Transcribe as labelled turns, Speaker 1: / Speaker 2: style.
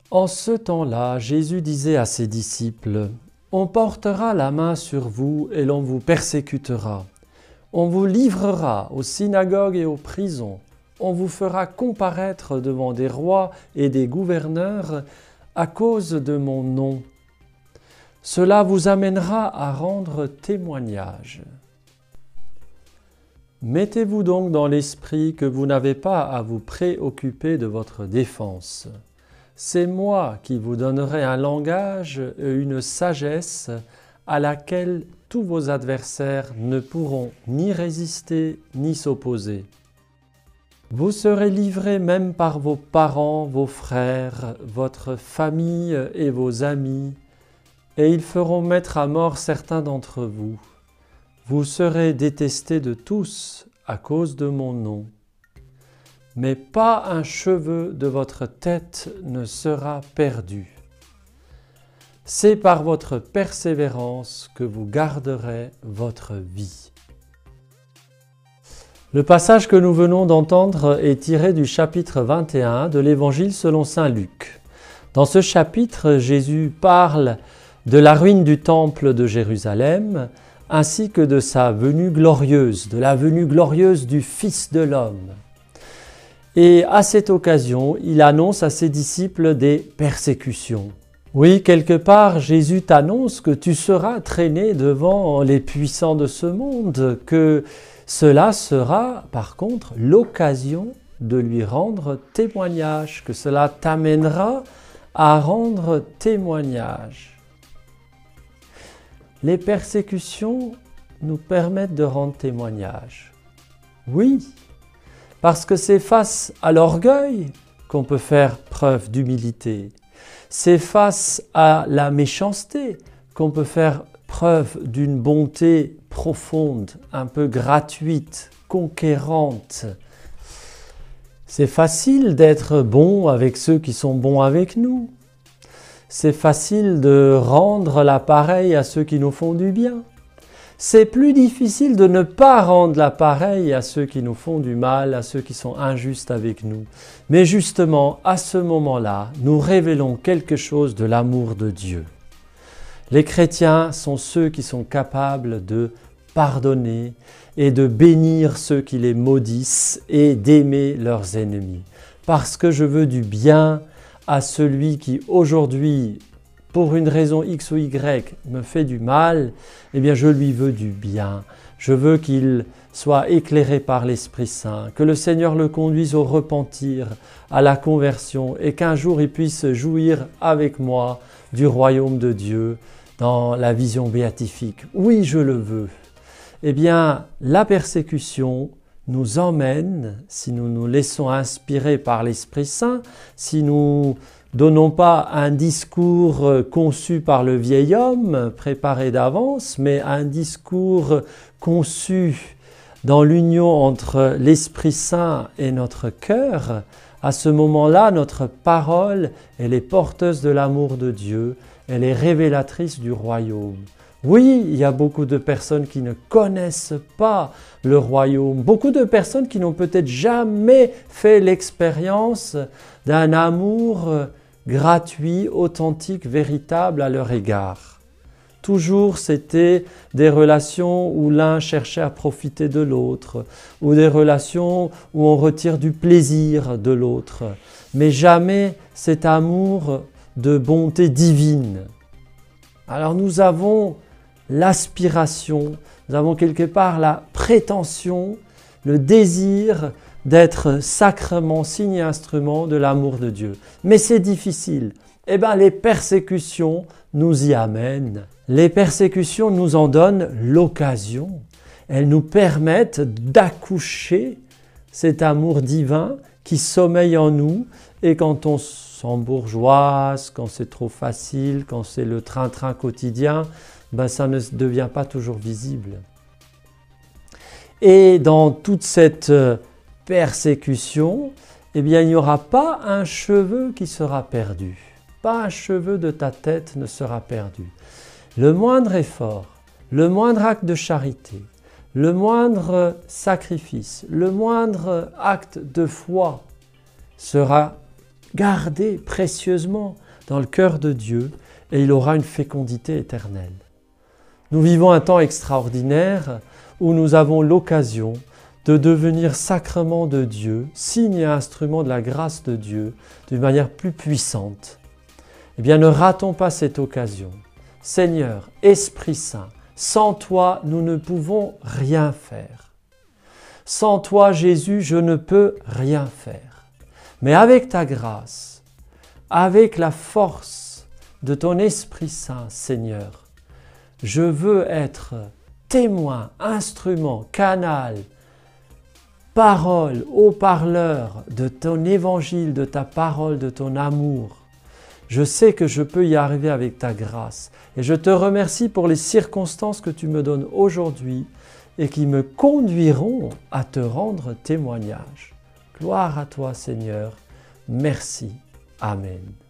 Speaker 1: En ce temps-là, Jésus disait à ses disciples, « On portera la main sur vous et l'on vous persécutera. On vous livrera aux synagogues et aux prisons. On vous fera comparaître devant des rois et des gouverneurs à cause de mon nom. Cela vous amènera à rendre témoignage. Mettez-vous donc dans l'esprit que vous n'avez pas à vous préoccuper de votre défense. C'est moi qui vous donnerai un langage et une sagesse à laquelle tous vos adversaires ne pourront ni résister ni s'opposer. Vous serez livrés même par vos parents, vos frères, votre famille et vos amis, et ils feront mettre à mort certains d'entre vous. Vous serez détestés de tous à cause de mon nom. Mais pas un cheveu de votre tête ne sera perdu. C'est par votre persévérance que vous garderez votre vie. » Le passage que nous venons d'entendre est tiré du chapitre 21 de l'Évangile selon saint Luc. Dans ce chapitre, Jésus parle de la ruine du temple de Jérusalem, ainsi que de sa venue glorieuse, de la venue glorieuse du Fils de l'homme. Et à cette occasion, il annonce à ses disciples des persécutions. Oui, quelque part, Jésus t'annonce que tu seras traîné devant les puissants de ce monde, que cela sera par contre l'occasion de lui rendre témoignage, que cela t'amènera à rendre témoignage. Les persécutions nous permettent de rendre témoignage. Oui, parce que c'est face à l'orgueil qu'on peut faire preuve d'humilité. C'est face à la méchanceté qu'on peut faire preuve d'une bonté profonde, un peu gratuite, conquérante. C'est facile d'être bon avec ceux qui sont bons avec nous. C'est facile de rendre l'appareil à ceux qui nous font du bien. C'est plus difficile de ne pas rendre l'appareil à ceux qui nous font du mal, à ceux qui sont injustes avec nous. Mais justement, à ce moment-là, nous révélons quelque chose de l'amour de Dieu. Les chrétiens sont ceux qui sont capables de pardonner et de bénir ceux qui les maudissent et d'aimer leurs ennemis. Parce que je veux du bien à celui qui aujourd'hui, pour une raison X ou Y, me fait du mal, eh bien je lui veux du bien. Je veux qu'il soit éclairé par l'Esprit Saint, que le Seigneur le conduise au repentir, à la conversion, et qu'un jour il puisse jouir avec moi du royaume de Dieu dans la vision béatifique. Oui, je le veux. Eh bien, la persécution nous emmène, si nous nous laissons inspirer par l'Esprit Saint, si nous donnons pas un discours conçu par le vieil homme, préparé d'avance, mais un discours conçu dans l'union entre l'Esprit Saint et notre cœur. À ce moment-là, notre parole, elle est porteuse de l'amour de Dieu, elle est révélatrice du royaume. Oui, il y a beaucoup de personnes qui ne connaissent pas le royaume, beaucoup de personnes qui n'ont peut-être jamais fait l'expérience d'un amour gratuit, authentique, véritable à leur égard. Toujours, c'était des relations où l'un cherchait à profiter de l'autre, ou des relations où on retire du plaisir de l'autre, mais jamais cet amour de bonté divine. Alors nous avons l'aspiration, nous avons quelque part la prétention, le désir d'être sacrement signe et instrument de l'amour de Dieu. Mais c'est difficile. Eh bien, les persécutions nous y amènent. Les persécutions nous en donnent l'occasion. Elles nous permettent d'accoucher cet amour divin qui sommeille en nous. Et quand on s'embourgeoise, quand c'est trop facile, quand c'est le train-train quotidien, ben ça ne devient pas toujours visible. Et dans toute cette persécution, eh bien, il n'y aura pas un cheveu qui sera perdu. Pas un cheveu de ta tête ne sera perdu. Le moindre effort, le moindre acte de charité, le moindre sacrifice, le moindre acte de foi sera gardé précieusement dans le cœur de Dieu et il aura une fécondité éternelle. Nous vivons un temps extraordinaire où nous avons l'occasion de devenir sacrement de Dieu, signe et instrument de la grâce de Dieu d'une manière plus puissante. Eh bien, ne ratons pas cette occasion. Seigneur, Esprit Saint, sans toi, nous ne pouvons rien faire. Sans toi, Jésus, je ne peux rien faire. Mais avec ta grâce, avec la force de ton Esprit Saint, Seigneur, je veux être témoin, instrument, canal, parole, haut-parleur de ton évangile, de ta parole, de ton amour. Je sais que je peux y arriver avec ta grâce et je te remercie pour les circonstances que tu me donnes aujourd'hui et qui me conduiront à te rendre témoignage. Gloire à toi, Seigneur. Merci. Amen.